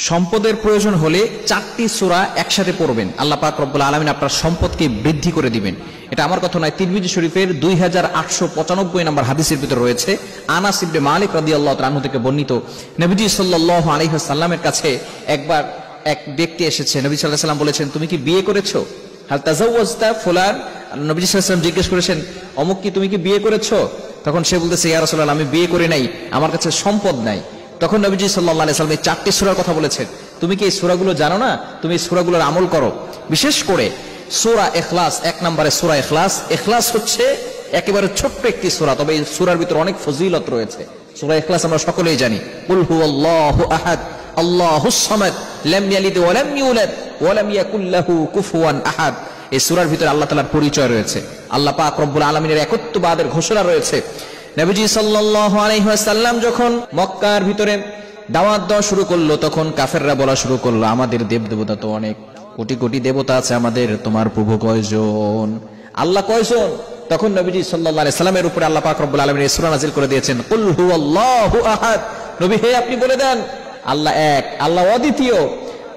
সম্পদের প্রয়োজন হলে 4টি সূরা একসাথে পড়বেন, আল্লাহ পাক রব্বুল আলামিন আপনার সম্পদকে বৃদ্ধি করে দিবেন। এটা আমার কথা নয়, তিরমিজি শরীফের 2895 নম্বর হাদিসের ভিতরে রয়েছে। আনাস ইবনে মালিক রাদিয়াল্লাহু তাআলা আনহু থেকে বর্ণিত, নবীজি সাল্লাল্লাহু আলাইহি ওয়াসাল্লামের কাছে একবার এক ব্যক্তি এসেছে। নবী সাল্লাল্লাহু আলাইহি ওয়াসাল্লাম বলেছেন, তুমি কি বিয়ে করেছো? হাল তাজাওয়াজতা ফুলান? নবী সাল্লাল্লাহু আলাইহি ওয়াসাল্লাম জিজ্ঞেস করেছেন, অমুক কি তুমি কি বিয়ে করেছো? তখন সে বলতেছে, ইয়া রাসূলুল্লাহ, আমি বিয়ে করি নাই, আমার কাছে সম্পদ নাই। তখন নবীজি সাল্লাল্লাহু আলাইহি ওয়াসাল্লাম এই 4টি সূরার কথা বলেছেন। তুমি কি এই সূরাগুলো জানো না? তুমি এই সূরাগুলোর আমল করো। বিশেষ করে সূরা ইখলাস, 1 নম্বরে সূরা ইখলাস। ইখলাস হচ্ছে একেবারে ছোট্ট একটি সূরা, তবে এই সূরার ভিতরে অনেক ফজিলত রয়েছে। সূরা ইখলাস আমরা সকলেই জানি, কুল হুয়াল্লাহু আহাদ আল্লাহুস সামাদ লাম ইয়ালিদ ওয়া লাম ইউলাদ ওয়া লাম ইয়াকুল লাহু কুফুয়ান আহাদ। এই সূরার ভিতরে আল্লাহ তাআলার পরিচয় রয়েছে, আল্লাহ পাক রব্বুল আলামিনের একত্ববাদের ঘোষণা রয়েছে। নবীজি সাল্লাল্লাহু আলাইহি ওয়াসাল্লাম যখন মক্কার ভিতরে দাওয়াত দেওয়া শুরু করলো, তখন কাফেররা বলা শুরু করলো, আমাদের দেব দেবতা তো অনেক, কোটি কোটি দেবতা আছে আমাদের, তোমার প্রভু কয়জন, আল্লাহ কয়জন? তখন নবীজি সাল্লাল্লাহু আলাইহি সাল্লামের উপরে আল্লাহ পাক রব্বুল আলামিন এই সূরা নাযিল করে দিয়েছেন, কুল হুয়াল্লাহু আহাদ। নবী হে, আপনি বলে দেন আল্লাহ এক, আল্লাহ অদ্বিতীয়।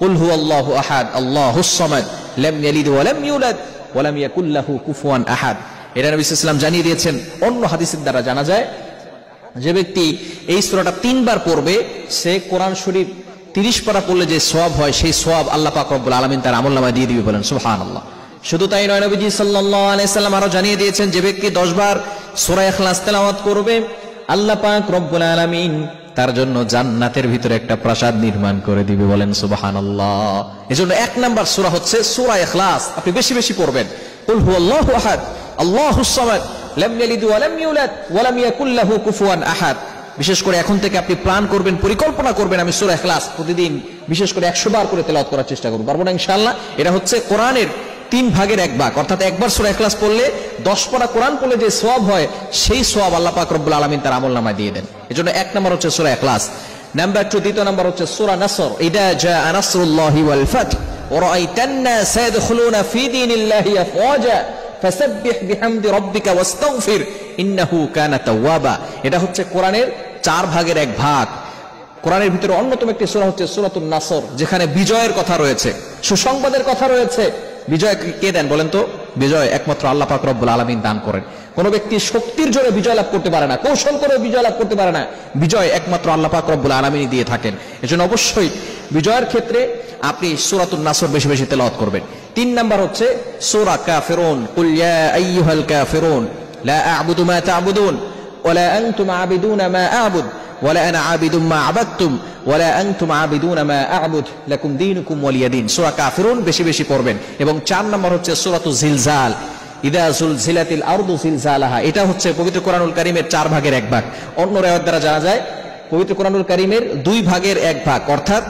কুল হুয়াল্লাহু আহাদ আল্লাহুস সামাদ লাম ইয়ালিদ ওয়া লাম ইউলাদ ওয়া লাম ইয়াকুল লাহু কুফুয়ান আহাদ। এটা নবী সাল্লাল্লাহু আলাইহি ওয়াসাল্লাম জানিয়ে দিয়েছেন। অন্য হাদিসের দ্বারা জানা যায়, যে ব্যক্তি এই সূরাটা 3 বার পড়বে, সে কোরআন শরীফ 30 পারা পড়লে যে সওয়াব হয়, সেই সওয়াব আল্লাহ পাক রব্বুল আলামিন তার আমলনামায় দিয়ে দিবে, বলেন সুবহানাল্লাহ। শুধু তাই নয়, নবীজি সাল্লাল্লাহু আলাইহি সাল্লাম আরো জানিয়ে দিয়েছেন, যে ব্যক্তি 10 বার সূরা ইখলাস তেলাওয়াত করবে, আল্লাহ পাক রব্বুল আলামিন তার জন্য জান্নাতের ভিতরে একটা প্রাসাদ নির্মাণ করে দিবে, বলেন সুবহানাল্লাহ। এজন্য 1 নাম্বার সূরা হচ্ছে সূরা ইখলাস, আপনি বেশি বেশি পড়বেন। কুল হুয়াল্লাহু আহাদ আল্লাহুস সামাদ লাম ইয়ালিদ ওয়া লাম ইউলাদ ওয়া লাম ইয়াকুল লাহু কুফুয়ান আহাদ। বিশেষ করে এখন থেকে আপনি প্ল্যান করবেন, পরিকল্পনা করবেন, আমি সূরা ইখলাস প্রতিদিন বিশেষ করে 100 বার করে তেলাওয়াত করার চেষ্টা করব। পারবো না ইনশাআল্লাহ? এটা হচ্ছে কোরআনের 3 ভাগের 1 ভাগ, অর্থাৎ একবার সূরা ইখলাস পড়লে 10 পারা কোরআন পড়লে যে সওয়াব হয়, সেই সওয়াব আল্লাহ পাক রব্বুল আলামিন তার আমলনামায় দিয়ে দেন। এজন্য 1 নাম্বার হচ্ছে সূরা ইখলাস। নাম্বার 2, দ্বিতীয় নাম্বার হচ্ছে সূরা নাসর। ইদা জাআ নাসরুল্লাহি ওয়াল ফাth ওয়া রাআইতান নাস ইয়াদখুলুনা ফি দীনিল্লাহি আফওয়াজা ফাসাব্বিহ বিহামদি রাব্বিকা ওয়াস্তাগফির ইন্নাহু কানা তাওয়াবা। এটা হচ্ছে কোরআনের 4 ভাগের 1 ভাগ। কোরআনের ভিতরে অন্যতম একটি সূরা হচ্ছে সূরাতুন নাসর, যেখানে বিজয়ের কথা রয়েছে, সুসংবাদের কথা রয়েছে। বিজয় কে দেন বলেন তো? বিজয় একমাত্র আল্লাহ পাক রব্বুল আলামিন দান করেন। কোন ব্যক্তি শক্তির জোরে বিজয় লাভ করতে পারে না, কৌশল করে বিজয় লাভ করতে পারে না, বিজয় একমাত্র আল্লাহ পাক রব্বুল আলামিনই দিয়ে থাকেন। এজন্য অবশ্যই বিজয়ের ক্ষেত্রে আপনি সূরাতুন নাসর বেশি বেশি তেলাওয়াত করবেন। 3 নাম্বার হচ্ছে সূরা কাফিরুন, কুল ইয়া আইয়ুহাল কাফিরুন লা আ'বুদু মা তা'বুদুন ওয়া লা আনতুম আ'বিদুনা মা আ'বুদ ওয়া লা আনা আ'বিদুম মা আ'বাদতুম ওয়া লা আনতুম আ'বিদুনা মা আ'বুদ লাকুম দীনুকুম ওয়ালিয়া দীন। সূরা কাফিরুন বেশি বেশি পড়বেন। এবং 4 নাম্বার হচ্ছে সূরাতুল জিলজাল, ইদা যুলজিলাতিল আরদু জিলজালাহা। এটা হচ্ছে পবিত্র কোরআনুল কারীমের 4 ভাগের 1 ভাগ। অন্য riwayat দ্বারা জানা যায়, পবিত্র কোরআনুল কারীমের 2 ভাগের 1 ভাগ, অর্থাৎ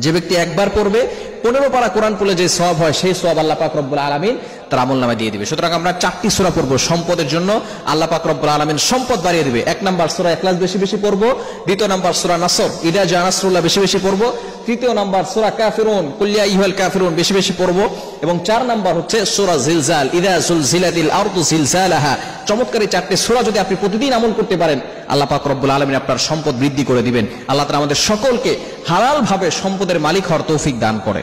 যে ব্যক্তি একবার পড়বে 15 পারা কোরআন পড়লে যে সওয়াব হয়, সেই সওয়াব আল্লাহ পাক রব্বুল আলামিন তার আমলনামায় দিয়ে দিবে। সুতরাং আমরা 4টি সূরা পড়বো সম্পদের জন্য, আল্লাহ পাক রব্বুল আলামিন সম্পদ বাড়িয়ে দিবে। 1 নাম্বার সূরা ইখলাস বেশি বেশি পড়বো, 2 নাম্বার সূরা নাসর ইদা জাআ নাসরুল্লাহ বেশি বেশি পড়বো, 3 নাম্বার সূরা কাফিরুন কুল ইয়া আইয়ুহাল কাফিরুন বেশি বেশি পড়বো, এবং 4 নাম্বার হচ্ছে সূরা জিলজাল, ইদা যুলজিলাতিল আরদু জিলজালাহা। চমৎকার এই 4টি সূরা যদি আপনি প্রতিদিন আমল করতে পারেন, আল্লাহ পাক রব্বুল আলামিন আপনার সম্পদ বৃদ্ধি করে দিবেন। আল্লাহ তাআলা আমাদের সকলকে হালাল ভাবে সম্পদের মালিক হওয়ার তৌফিক দান করে।